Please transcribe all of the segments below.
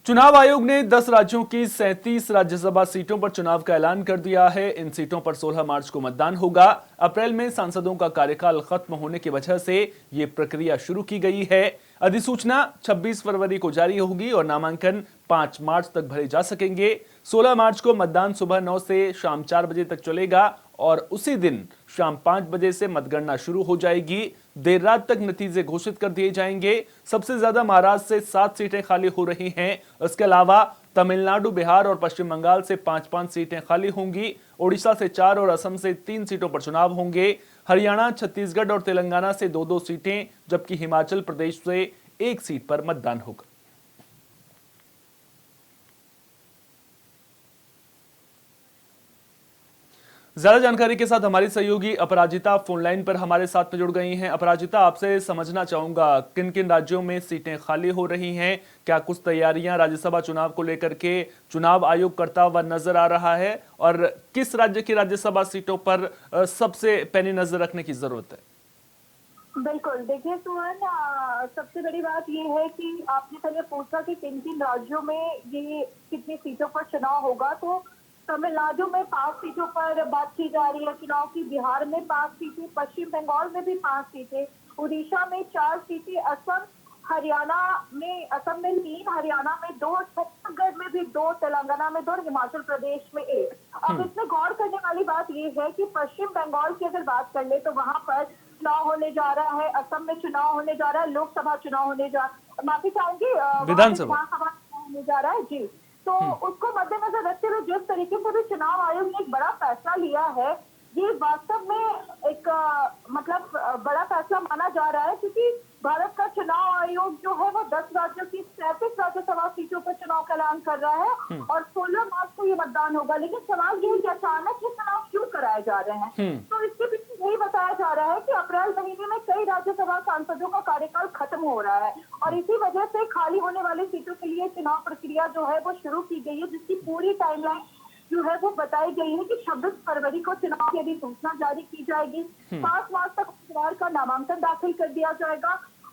चुनाव आयोग ने 10 राज्यों की 37 राज्यसभा सीटों पर चुनाव का ऐलान कर दिया है। इन सीटों पर 16 मार्च को मतदान होगा। अप्रैल में सांसदों का कार्यकाल खत्म होने की वजह से ये प्रक्रिया शुरू की गई है। अधिसूचना 26 फरवरी को जारी होगी और नामांकन 5 मार्च तक भरे जा सकेंगे। 16 मार्च को मतदान सुबह 9 से शाम 4 बजे तक चलेगा और उसी दिन शाम 5 बजे से मतगणना शुरू हो जाएगी। देर रात तक नतीजे घोषित कर दिए जाएंगे। सबसे ज्यादा महाराष्ट्र से 7 सीटें खाली हो रही हैं। इसके अलावा तमिलनाडु, बिहार और पश्चिम बंगाल से 5-5 सीटें खाली होंगी। ओडिशा से 4 और असम से 3 सीटों पर चुनाव होंगे। हरियाणा, छत्तीसगढ़ और तेलंगाना से 2-2 सीटें, जबकि हिमाचल प्रदेश से 1 सीट पर मतदान होगा। ज्यादा जानकारी के साथ हमारी सहयोगी अपराजिता फोन लाइन पर हमारे साथ में जुड़ गई हैं। अपराजिता, आपसे समझना चाहूंगा किन किन राज्यों में सीटें खाली हो रही हैं, क्या कुछ तैयारियां राज्यसभा चुनाव को लेकर के चुनाव आयोग करता हुआ नजर आ रहा है और किस राज्य की राज्यसभा सीटों पर सबसे पैनी नजर रखने की जरूरत है? बिल्कुल, देखिए सुमन, सबसे बड़ी बात ये है कि आपने पहले पूछा कि किन किन राज्यों में ये कितनी सीटों पर चुनाव होगा। तो तमिलनाडु में 5 सीटों पर बात की जा रही है चुनाव की, बिहार में 5 सीटें, पश्चिम बंगाल में भी 5 सीटें, उड़ीसा में 4 सीटें, असम में 3, हरियाणा में 2, छत्तीसगढ़ में भी 2, तेलंगाना में 2 और हिमाचल प्रदेश में 1। अब इसमें गौर करने वाली बात ये है कि पश्चिम बंगाल की अगर बात कर ले तो वहां पर चुनाव होने जा रहा है, असम में चुनाव होने जा रहा है, लोकसभा चुनाव होने जा माफी चाहूंगी विधानसभा चुनाव होने जा रहा है जी। तो उसको मद्देनजर रखते हुए जिस तरीके से भी चुनाव आयोग ने एक बड़ा फैसला लिया है, ये वास्तव में एक बड़ा फैसला माना जा रहा है, क्योंकि भारत का चुनाव आयोग जो है वो 10 राज्यों की 37 राज्यसभा सीटों पर चुनाव का ऐलान कर रहा है और 16 मार्च को ये मतदान होगा। लेकिन सवाल ये है कि अचानक ये चुनाव क्यों कराए जा रहे हैं? तो इसके पीछे यही बताया जा रहा है कि अप्रैल महीने में कई राज्यसभा सांसदों का कार्यकाल खत्म हो रहा है और इसी वजह से खाली होने वाली सीटों के लिए चुनाव प्रक्रिया जो है वो शुरू की गई है, जिसकी पूरी टाइमलाइन जो है वो बताई गई है कि 26 फरवरी को चुनाव की अधिसूचना जारी की जाएगी। 5 मार्च तक उम्मीदवार का नामांकन दाखिल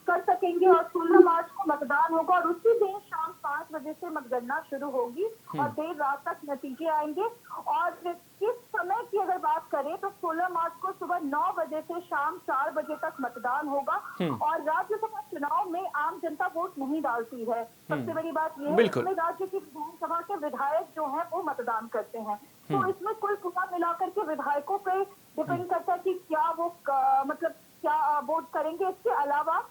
कर सकेंगे और 16 मार्च को मतदान होगा और उसी दिन शाम 5 बजे से मतगणना शुरू होगी और देर रात तक नतीजे आएंगे। और किस समय की अगर बात करें तो 16 मार्च को सुबह 9 बजे से शाम 4 बजे तक मतदान होगा और राज्यसभा चुनाव में आम जनता वोट नहीं डालती है। सबसे बड़ी बात यह है कि राज्य की विधानसभा के विधायक जो है वो मतदान करते हैं। तो इसमें कुल पूरा मिलाकर के विधायकों पे डिपेंड करता है कि क्या वो क्या वोट करेंगे। इसके अलावा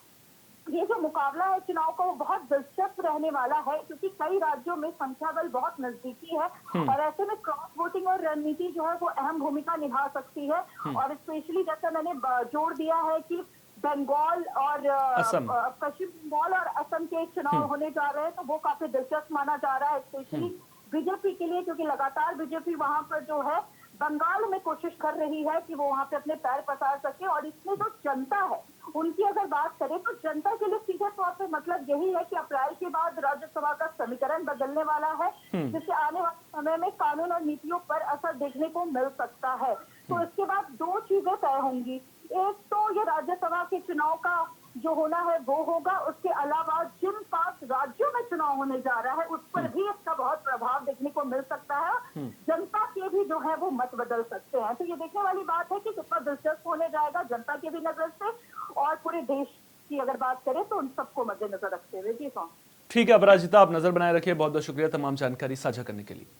ये जो मुकाबला है चुनाव का वो बहुत दिलचस्प रहने वाला है, क्योंकि कई राज्यों में संख्या बल बहुत नजदीकी है और ऐसे में क्रॉस वोटिंग और रणनीति जो है वो अहम भूमिका निभा सकती है। और स्पेशली जैसा मैंने जोड़ दिया है कि बंगाल और पश्चिम बंगाल और असम के चुनाव होने जा रहे हैं, तो वो काफी दिलचस्प माना जा रहा है, स्पेशली बीजेपी के लिए, क्योंकि लगातार बीजेपी वहां पर जो है बंगाल में कोशिश कर रही है कि वो वहां पे अपने पैर पसार सके। और इसमें जो जनता है उनकी अगर बात करें तो जनता के लिए सीधे तौर पे मतलब यही है कि अप्रैल के बाद राज्यसभा का समीकरण बदलने वाला है, जिससे आने वाले समय में कानून और नीतियों पर असर देखने को मिल सकता है। तो इसके बाद 2 चीजें तय होंगी, एक तो ये राज्यसभा के चुनाव का जो होना है वो होगा, उसके अलावा जिन 5 राज्यों में चुनाव होने जा रहा है उस पर भी इसका बहुत प्रभाव देखने को मिल सकता है। जनता के भी जो है वो मत बदल सकते हैं। तो ये देखने वाली बात है कि कितना दिलचस्प होने जाएगा जनता की भी नजर से और पूरे देश की अगर बात करें तो उन सबको मद्देनजर रखते हुए। जी सॉन्ग ठीक है अपराजिता, आप नजर बनाए रखिए। बहुत बहुत शुक्रिया तमाम जानकारी साझा करने के लिए।